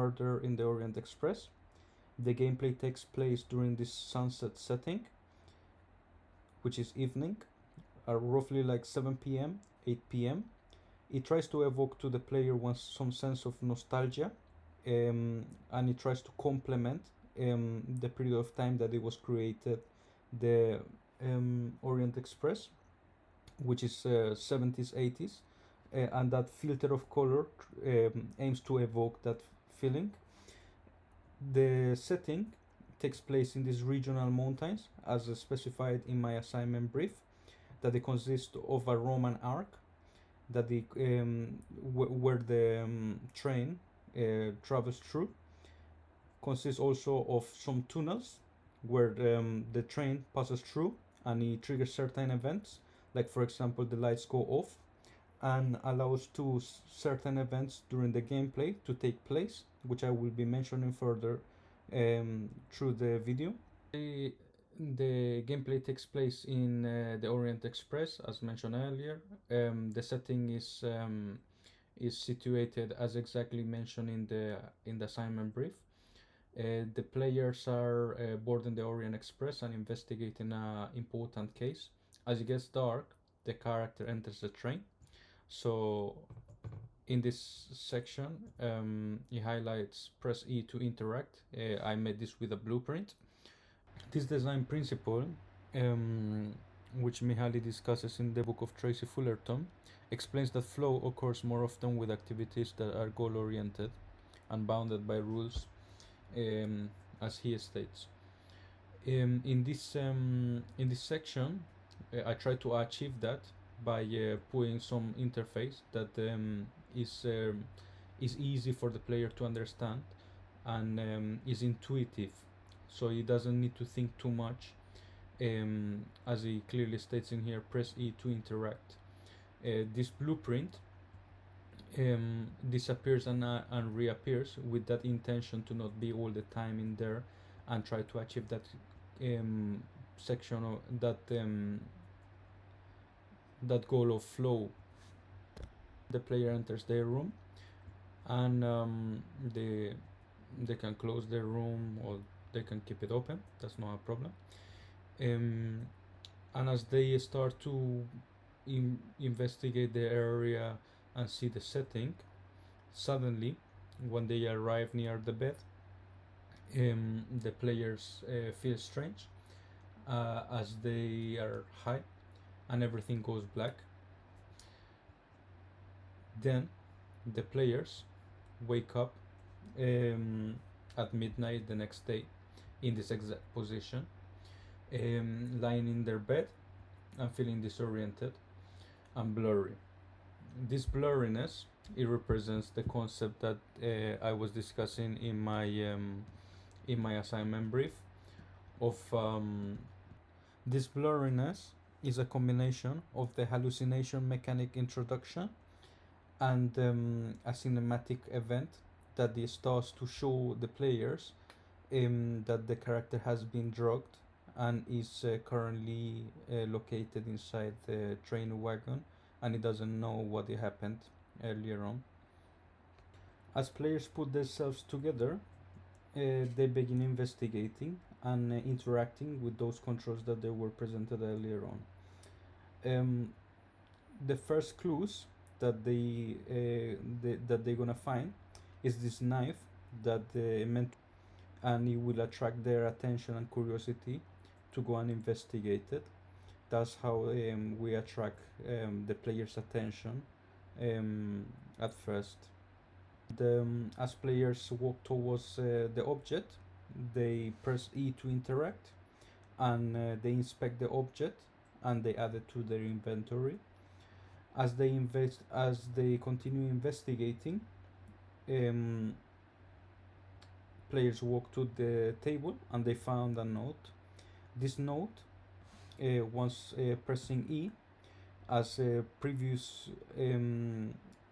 murder in the Orient Express. The gameplay takes place during this sunset setting, which is evening, roughly like 7 p.m., 8 p.m. It tries to evoke to the player some sense of nostalgia, and it tries to complement the period of time that it was created, the Orient Express, which is 70s, 80s, and that filter of color aims to evoke that feeling. The setting takes place in these regional mountains, as specified in my assignment brief, that they consist of a Roman arc, that where the train travels through, consists also of some tunnels where the train passes through, and it triggers certain events, like for example the lights go off, and allows certain events during the gameplay to take place, which I will be mentioning further through the video. The gameplay takes place in the Orient Express, as mentioned earlier. The setting is situated as exactly mentioned in the assignment brief. The players are boarding the Orient Express and investigating an important case. As it gets dark, the character enters the train. So in this section, it highlights press E to interact. I made this with a blueprint. This design principle, which Mihaly discusses in the book of Tracy Fullerton, explains that flow occurs more often with activities that are goal-oriented and bounded by rules, as he states. In this section, I try to achieve that by putting some interface that is easy for the player to understand and is intuitive, so he doesn't need to think too much. As he clearly states in here, press E to interact. This blueprint disappears and reappears with that intention to not be all the time in there and try to achieve that section of that goal of flow. The player enters their room, and they can close their room or they can keep it open. That's not a problem. And as they start to investigate the area and see the setting, suddenly, when they arrive near the bed, the players feel strange, as they are high and everything goes black. Then the players wake up at midnight the next day in this exact position, lying in their bed and feeling disoriented and blurry. This blurriness, it represents the concept that I was discussing in my assignment brief of this blurriness is a combination of the hallucination mechanic introduction and a cinematic event that starts to show the players that the character has been drugged and is currently located inside the train wagon, and he doesn't know what happened earlier on. As players put themselves together, they begin investigating and interacting with those controls that they were presented earlier on. The first clues that they're gonna find is this knife that and it will attract their attention and curiosity to go and investigate it. That's how we attract the player's attention at first. As players walk towards the object, they press E to interact, and they inspect the object and they add it to their inventory. As they continue investigating, players walk to the table and they found a note. This note, once pressing E, as previous,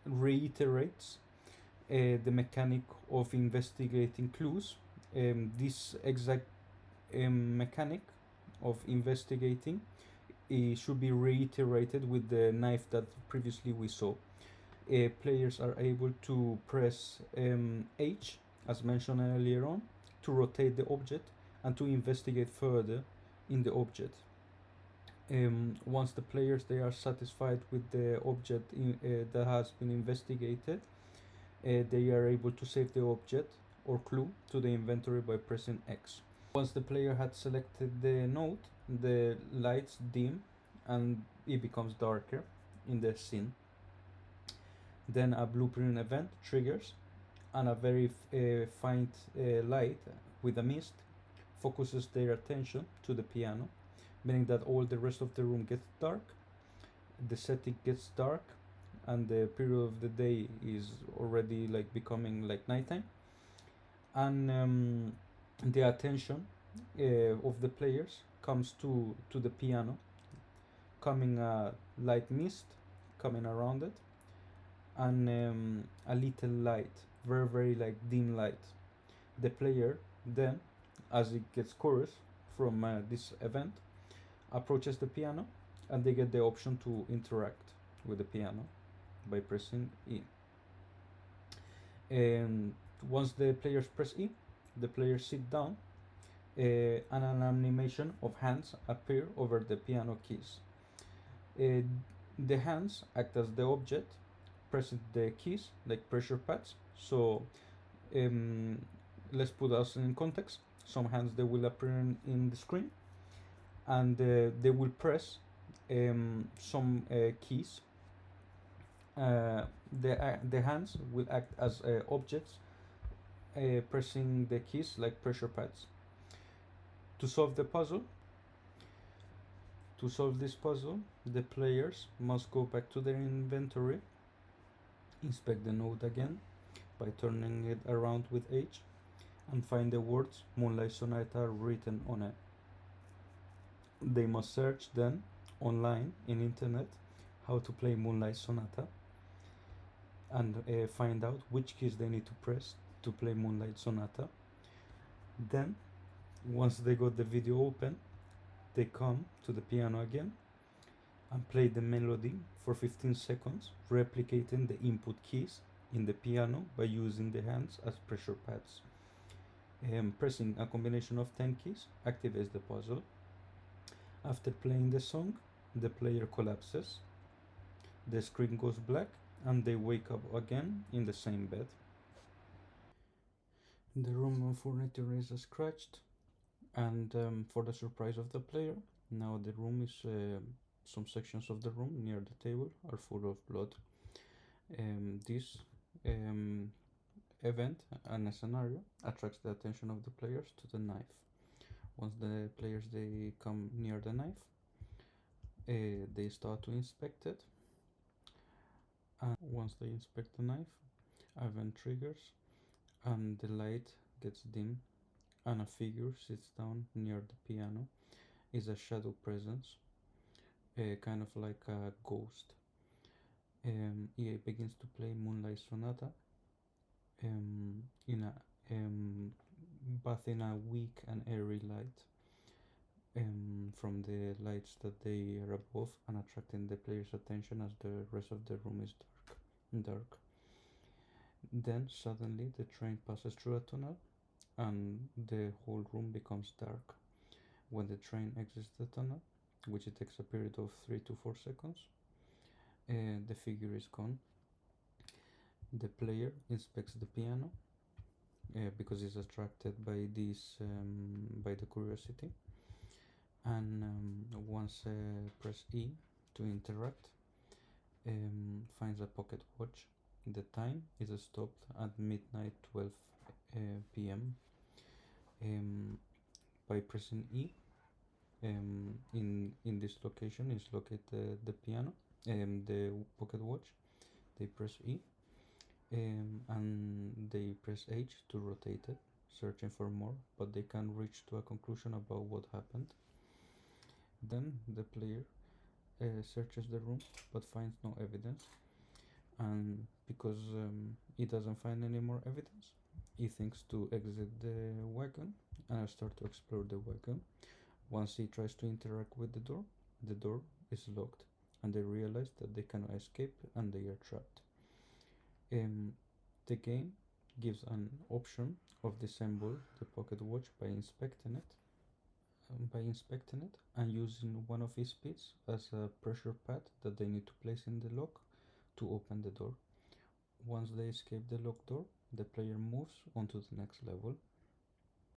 reiterates the mechanic of investigating clues. This exact mechanic of investigating, it should be reiterated with the knife that previously we saw. Players are able to press H as mentioned earlier on, to rotate the object and to investigate further in the object. Once the players they are satisfied with the object that has been investigated, they are able to save the object or clue to the inventory by pressing X. Once the player had selected the node, the lights dim and it becomes darker in the scene. Then a blueprint event triggers, and a very faint light with a mist focuses their attention to the piano, meaning that all the rest of the room gets dark, the setting gets dark, and the period of the day is already like becoming like nighttime, and the attention of the players comes to the piano, coming a light mist coming around it, and a little light, very like dim light. The player then, as it gets curious from this event, approaches the piano, and they get the option to interact with the piano by pressing E. And once the players press E, the players sit down, and an animation of hands appear over the piano keys. The hands act as the object, pressing the keys like pressure pads. So um, let's put us in context. Some hands they will appear in the screen, and they will press some keys. The hands will act as objects, pressing the keys like pressure pads. To solve the puzzle, to solve this puzzle, the players must go back to their inventory, inspect the node again by turning it around with H, and find the words Moonlight Sonata written on it. They must search then online in internet how to play Moonlight Sonata, and find out which keys they need to press to play Moonlight Sonata. Then, once they got the video open, they come to the piano again and play the melody for 15 seconds, replicating the input keys in the piano by using the hands as pressure pads. Pressing a combination of 10 keys activates the puzzle. After playing the song, the player collapses, the screen goes black, and they wake up again in the same bed. The room furniture is scratched, and for the surprise of the player, now the room is some sections of the room near the table are full of blood. This event and a scenario attracts the attention of the players to the knife. Once the players they come near the knife, they start to inspect it, and once they inspect the knife, an event triggers and the light gets dim, and a figure sits down near the piano. Is a shadow presence, kind of like a ghost. He begins to play Moonlight Sonata in a bath in a weak and airy light, from the lights that they are above, and attracting the player's attention as the rest of the room is dark. Then suddenly the train passes through a tunnel, and the whole room becomes dark. When the train exits the tunnel, which it takes a period of 3 to 4 seconds, the figure is gone. The player inspects the piano because he's attracted by this, by the curiosity, and once press E to interact, finds a pocket watch. The time is stopped at midnight 12 p.m. By pressing E, in this location is located the piano, the pocket watch. They press E, and they press H to rotate it, searching for more, but they can't reach to a conclusion about what happened. Then the player searches the room but finds no evidence, and because he doesn't find any more evidence, he thinks to exit the wagon and start to explore the wagon. Once he tries to interact with the door is locked, and they realize that they cannot escape and they are trapped. The game gives an option of disable the pocket watch by inspecting it and using one of his bits as a pressure pad that they need to place in the lock to open the door. Once they escape the locked door, the player moves on to the next level